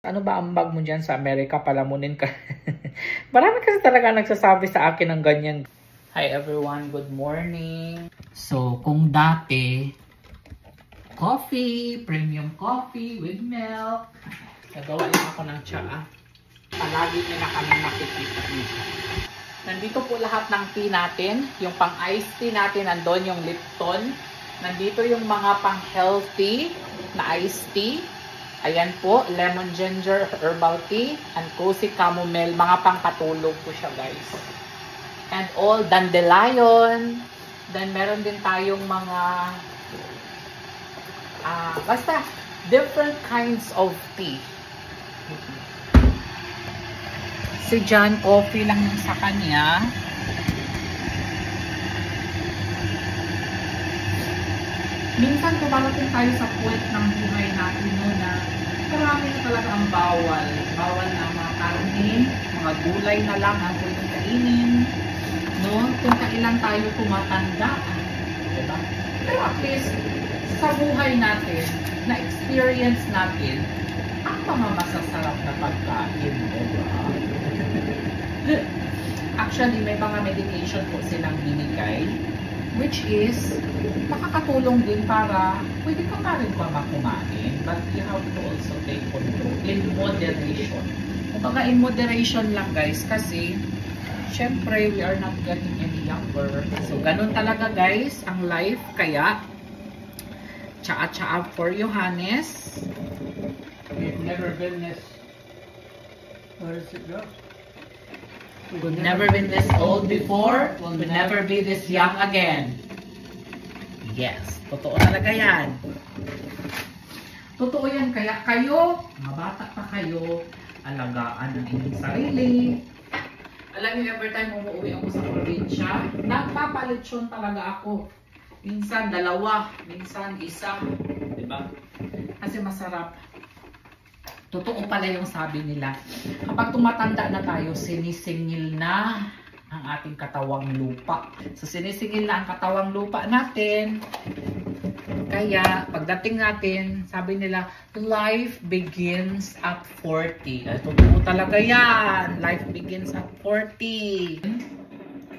Ano ba ang bag mo dyan sa Amerika? Palamunin ka. Marami kasi talaga nagsasabi sa akin ng ganyan. Hi everyone, good morning. So, kung dati, coffee, premium coffee with milk. Nagawa lang ako ng tsaa. Palagi nyo na kami nakikita dito. Nandito po lahat ng tea natin. Yung pang iced tea natin, nandun yung Lipton. Nandito yung mga pang healthy na iced tea. Ayan po, lemon ginger herbal tea and cozy chamomile. Mga pangkatulog po siya guys. And all dandelion. Then meron din tayong mga basta different kinds of tea. Si John, coffee lang sa kanya. Minsan tumarating tayo sa point ng buhay natin no, na marami na talaga ang bawal. Bawal na mga karne, mga gulay na lang ang pwedeng kainin. No? Kung kailan tayo tumatanda. Diba? Pero at least, sa buhay natin, na-experience natin, ang mga masasarap na pagkain. Diba? Actually, may mga medication po silang binigay. Which is, makakatulong din para pwede ka pa rin pa makumain. But you have to also take control in moderation. Kumbaga in moderation lang guys kasi syempre we are not getting any younger. So ganun talaga guys ang life. Kaya tsaa-tsaa for Johannes. We've never been this. Where does it go? We've never been this old before. We'll never be this young again. Yes, totoo talaga yan. Totoo yan. Kaya kayo, mga bata pa kayo, alagaan ang inyong sarili. Alam niyo, every time umuwi ako sa probinsya, nagpapalitsyon talaga ako. Minsan dalawa, minsan isa. Diba? Kasi masarap. Totoo pala yung sabi nila. Kapag tumatanda na tayo, sinisingil na ang ating katawang lupa. So, sinisingil na ang katawang lupa natin. Kaya, pagdating natin, sabi nila, life begins at 40. Totoo talaga yan. Life begins at 40.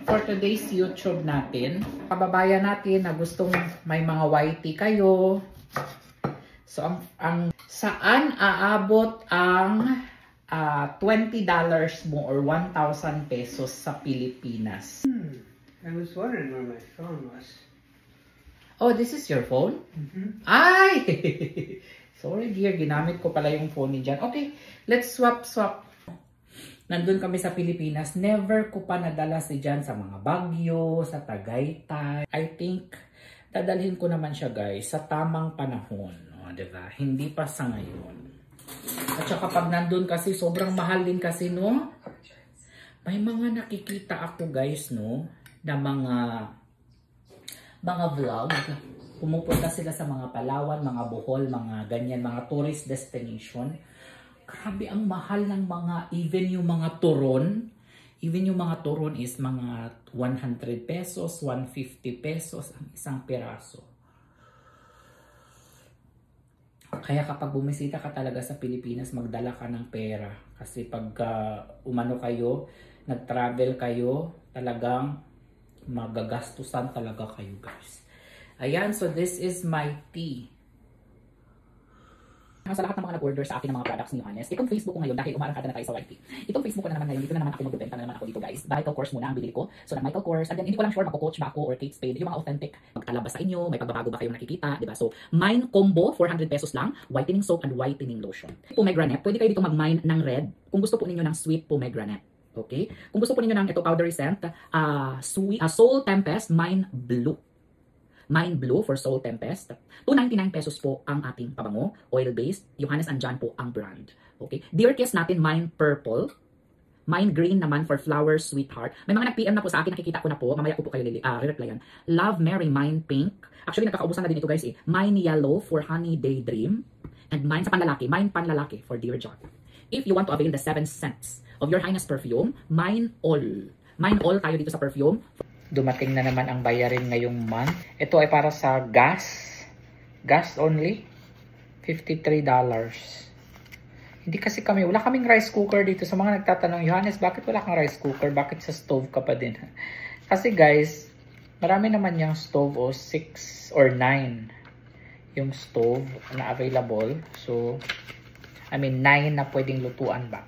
For today's YouTube natin, kababayan natin na gustong may mga YT kayo. So, saan aabot ang $20 mo or 1,000 pesos sa Pilipinas? I was wondering where my phone was. Oh, this is your phone? Mm-hmm. Ay! Sorry dear, ginamit ko pala yung phone ni Jan. Okay, let's swap. Nandun kami sa Pilipinas. Never ko pa nadala si Jan sa mga Baguio, sa Tagaytay. I think, dadalhin ko naman siya guys sa tamang panahon. No? Diba? Hindi pa sa ngayon. At saka pag nandun kasi, sobrang mahal din kasi, no? May mga nakikita ako guys, no? Na mga vlog. Pumupunta sila sa mga Palawan, mga Bohol, mga ganyan, mga tourist destination. Grabe ang mahal ng mga, even yung mga turon. Even yung mga turon is mga 100 pesos, 150 pesos ang isang piraso. Kaya kapag bumisita ka talaga sa Pilipinas, magdala ka ng pera. Kasi pag umano kayo, nag-travel kayo, talagang magagastusan talaga kayo guys. Ayan, so this is my tea. Sa lahat ng mga nag-order sa akin ng mga products ni Johannes, itong Facebook ko ngayon dahil umarangkada na tayo sa YT. Itong Facebook ko na naman ngayon, dito na naman ako magbebenta na naman ako dito guys. Vital Course muna ang binili ko. So na Vital Course, and then hindi ko lang sure magko-coach ba ako or Kate Spade, yung mga authentic. Magtalab ba sa inyo, may pagbabago ba kayong nakikita, diba? So Mine Combo, 400 pesos lang, whitening soap and whitening lotion. Pomegranate, pwede kayo dito mag-mine ng red kung gusto po ninyo ng sweet pomegranate. Okay? Kung gusto po ninyo ng ito powdery scent, Soul Tempest Mine Blue. Mine Blue for Soul Tempest. 299 pesos po ang ating pabango. Oil-based. Johannes and John po ang brand. Okay. Dear Kiss natin, Mine Purple. Mine Green naman for Flower Sweetheart. May mga nag-PM na po sa akin. Nakikita ko na po. Mamaya ko po kayo re-replyan. Love Mary Mine Pink. Actually, nagkakaubusan na din ito guys eh. Mine Yellow for Honey Daydream. And Mine sa panlalaki. Mine panlalaki for Dear John. If you want to avail the 7 scents of Your Highness perfume, Mine All. Mine All tayo dito sa perfume. Dumating na naman ang bayarin ngayong month. Ito ay para sa gas. Gas only. $53. Hindi kasi wala kaming rice cooker dito. Sa mga nagtatanong, Johannes, bakit wala kang rice cooker? Bakit sa stove ka pa din? Kasi guys, marami naman yung stove o 6 or 9 yung stove na available. So, I mean, 9 na pwedeng lutuan ba?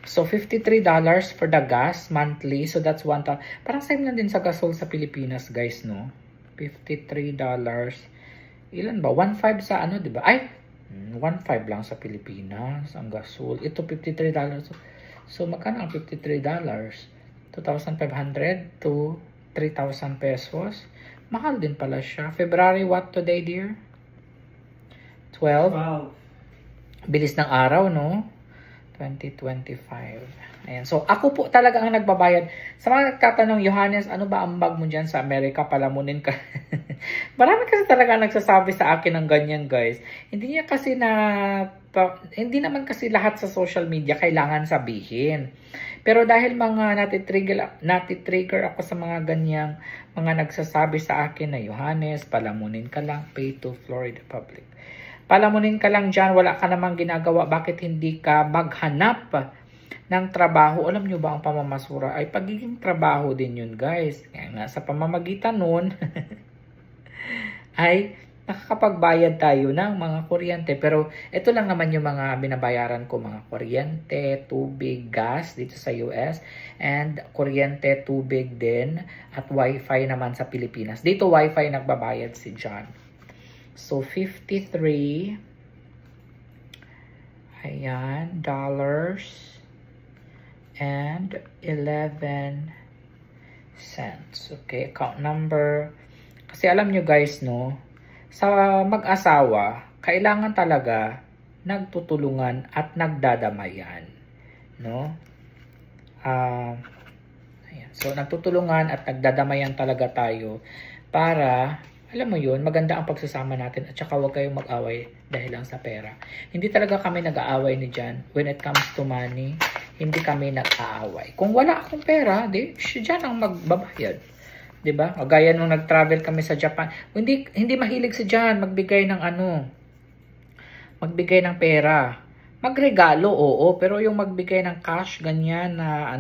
So, $53 for the gas monthly. So, that's parang same lang din sa gasol sa Pilipinas, guys, no? $53. Ilan ba? 1.5 sa ano, di ba? Ay, 1.5 lang sa Pilipinas ang gasol. Ito, $53. So, magkano ang $53? 2,500 to 3,000 pesos. Mahal din pala siya. February, what today, dear? 12? Wow. Bilis ng araw, no? 2025. Ayan. So, ako po talaga ang nagbabayad. Sa mga nagtatanong, Johannes, ano ba ang bag mo dyan sa Amerika? Palamunin ka. Marami kasi talaga nagsasabi sa akin ng ganyan, guys. Hindi naman kasi lahat sa social media kailangan sabihin. Pero dahil mga natitrigger ako sa mga ganyang mga nagsasabi sa akin na, Johannes, palamunin ka lang, pay to Florida Public. Palamunin ka lang dyan, wala ka namang ginagawa, bakit hindi ka maghanap ng trabaho? Alam nyo ba ang pamamasura ay pagiging trabaho din yun, guys. Kaya nga sa pamamagitan nun, ay nakakapagbayad tayo ng mga kuryente. Pero ito lang naman yung mga binabayaran ko, mga kuryente, tubig, gas dito sa US, and kuryente, tubig din, at wifi naman sa Pilipinas. Dito wifi nagbabayad si John. So, 53, ayan, dollars, and 11 cents. Okay, account number. Kasi alam nyo guys, no, sa mag-asawa, kailangan talaga nagtutulungan at nagdadamayan. No? Ayan. So, nagtutulungan at nagdadamayan talaga tayo para, alam mo yun, maganda ang pagsasama natin at saka huwag kayong mag-away dahil lang sa pera. Hindi talaga kami nag-aaway ni Jan. When it comes to money, hindi kami nag-aaway. Kung wala akong pera, di, siya Jan ang magbabayad. Diba? O gaya nung nag-travel kami sa Japan. Hindi mahilig si Jan magbigay ng magbigay ng pera. Magregalo, oo. Pero yung magbigay ng cash, ganyan na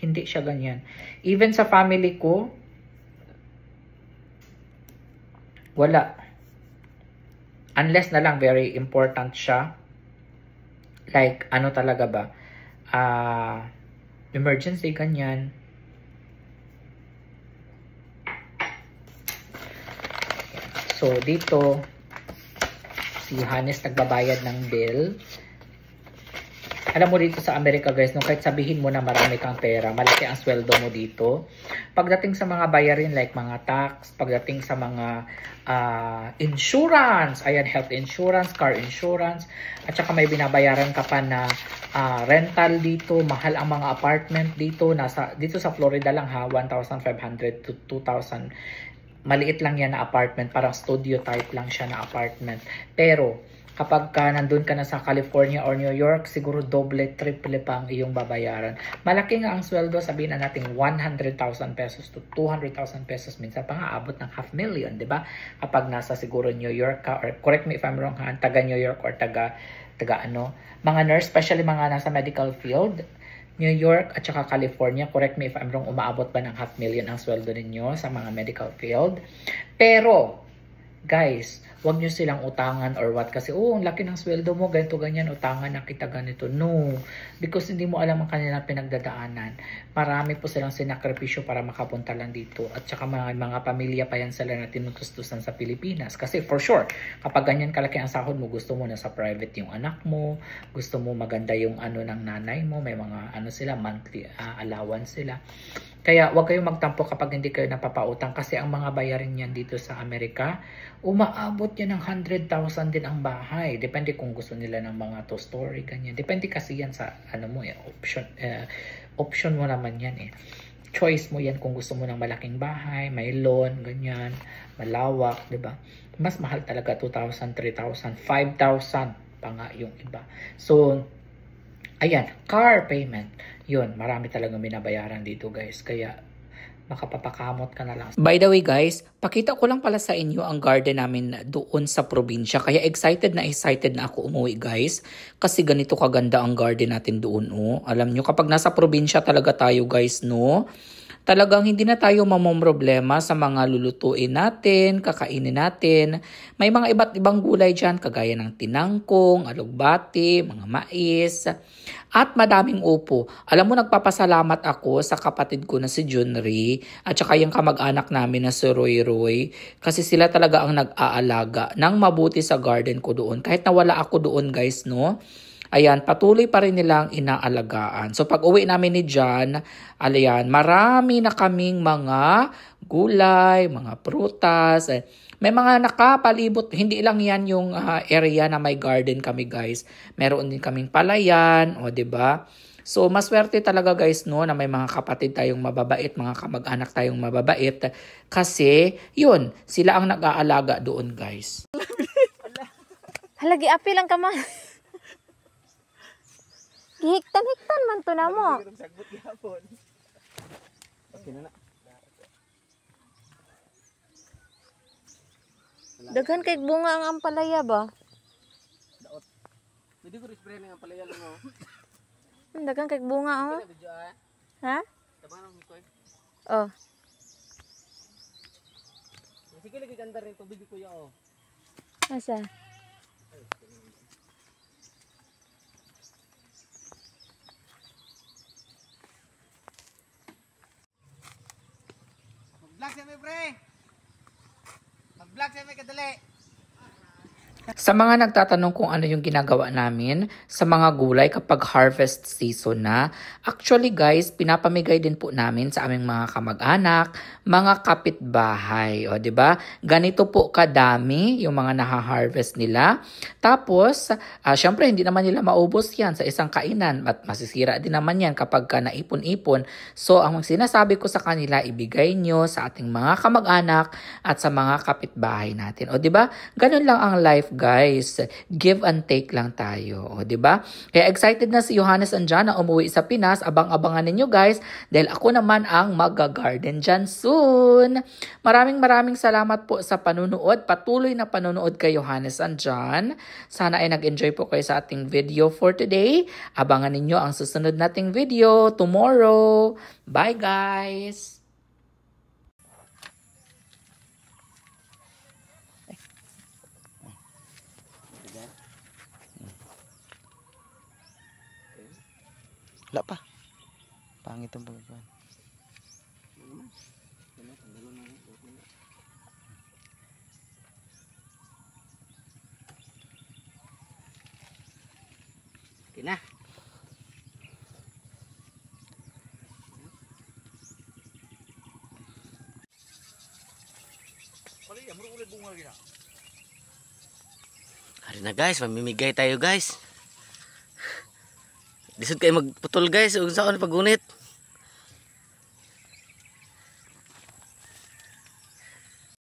hindi siya ganyan. Even sa family ko, wala. Unless na lang very important siya. Like, talaga ba? Emergency, ganyan. So, dito, si Johannes nagbabayad ng bill. Alam mo dito sa Amerika guys, nung kahit sabihin mo na marami kang pera, malaki ang sweldo mo dito. Pagdating sa mga bayarin like mga tax, pagdating sa mga insurance, ayan, health insurance, car insurance, at saka may binabayaran ka pa na rental dito, mahal ang mga apartment dito, dito sa Florida lang ha, 1,500 to 2,000. Maliit lang yan na apartment, parang studio type lang siya na apartment. Pero kapag nandun ka na sa California or New York, siguro doble, triple pa ang iyong babayaran. Malaki nga ang sweldo, sabihin na natin 100,000 pesos to 200,000 pesos. Minsan pa nga abot ng 500,000, di ba? Kapag nasa siguro New York ka, or correct me if I'm wrong ha, taga New York or taga mga nurse, especially mga nasa medical field, New York at saka California, correct me if I'm wrong, umaabot ba ng 500,000 ang sweldo ninyo sa mga medical field? Pero, guys, wag nyo silang utangan or what. Kasi, ang laki ng sweldo mo, ganito, ganyan, utangan na kita ganito. No. Because hindi mo alam ang kanilang pinagdadaanan. Marami po silang sinakripisyo para makapunta lang dito. At saka mga pamilya pa yan sila na tinutustusan sa Pilipinas. Kasi for sure, kapag ganyan kalaki ang sahod mo, gusto mo na sa private yung anak mo, gusto mo maganda yung ng nanay mo, may mga sila, monthly allowance sila. Kaya wag kayong magtampo kapag hindi kayo napapautang kasi ang mga bayarin niyan dito sa Amerika, umaabot yan ng 100,000 din ang bahay. Depende kung gusto nila ng mga two-story, ganyan. Depende kasi yan sa option mo naman yan eh. Choice mo yan kung gusto mo ng malaking bahay, may loan, ganyan, malawak, di ba? Mas mahal talaga 2,000, 3,000, 5,000 pa nga yung iba. So, ayan, car payment. Yun, marami talagang binabayaran dito guys. Kaya, makapapakamot ka na lang. By the way guys, pakita ko lang pala sa inyo ang garden namin doon sa probinsya. Kaya excited na ako umuwi guys. Kasi ganito kaganda ang garden natin doon. Oh. Alam nyo, kapag nasa probinsya talaga tayo guys, no? Talagang hindi na tayo mamomroblema sa mga lulutuin natin, kakainin natin. May mga iba't ibang gulay dyan, kagaya ng tinangkong, alugbati, mga mais, at madaming upo. Alam mo, nagpapasalamat ako sa kapatid ko na si Junri at saka yung kamag-anak namin na si Roy Roy kasi sila talaga ang nag-aalaga ng mabuti sa garden ko doon. Kahit nawala ako doon guys, no? Ayan, patuloy pa rin nilang inaalagaan. So pag uwi namin ni John, alayan, marami na kaming mga gulay, mga prutas. May mga nakapalibot, hindi lang yan yung area na may garden kami guys. Meron din kaming palayan, o 'di ba? So maswerte talaga guys no na may mga kapatid tayong mababait, mga kamag-anak tayong mababait kasi yun, sila ang nag-aalaga doon guys. Halagi api lang ka man. Gihiktan-hiktan man to na mo. Daghan kay bunga ang ampalaya ba? Pwede ko rin ang palaya lang mo. Daghan kay bunga oh. Ha? Tabang ng koy. Oh. Sige lagi ganda rin tubig ko ya oh. Asa? Mag-vlog sa may pre. Mag-vlog sa may kadali. Sa mga nagtatanong kung ano yung ginagawa namin sa mga gulay kapag harvest season na, actually guys, pinapamigay din po namin sa aming mga kamag-anak, mga kapitbahay. O, 'di ba? Ganito po kadami yung mga naha-harvest nila. Tapos, syempre hindi naman nila maubos yan sa isang kainan at masisira din naman yan kapag ka naipon-ipon. So, ang sinasabi ko sa kanila, ibigay nyo sa ating mga kamag-anak at sa mga kapitbahay natin. O, 'di ba? Ganun lang ang life guys, give and take lang tayo, o 'di ba? Kaya excited na si Johannes and John na umuwi sa Pinas. Abang-abangan ninyo guys dahil ako naman ang mag-garden dyan soon. Maraming salamat po sa panunood. Patuloy na panunood kay Johannes and John. Sana ay nag-enjoy po kayo sa ating video for today. Abangan ninyo ang susunod nating video tomorrow. Bye guys! Wala pa. Pangit ang pagkakuan. Okay na. Hari na guys, mamimigay tayo guys. Disod kayo magputol guys, ug saan pagunit.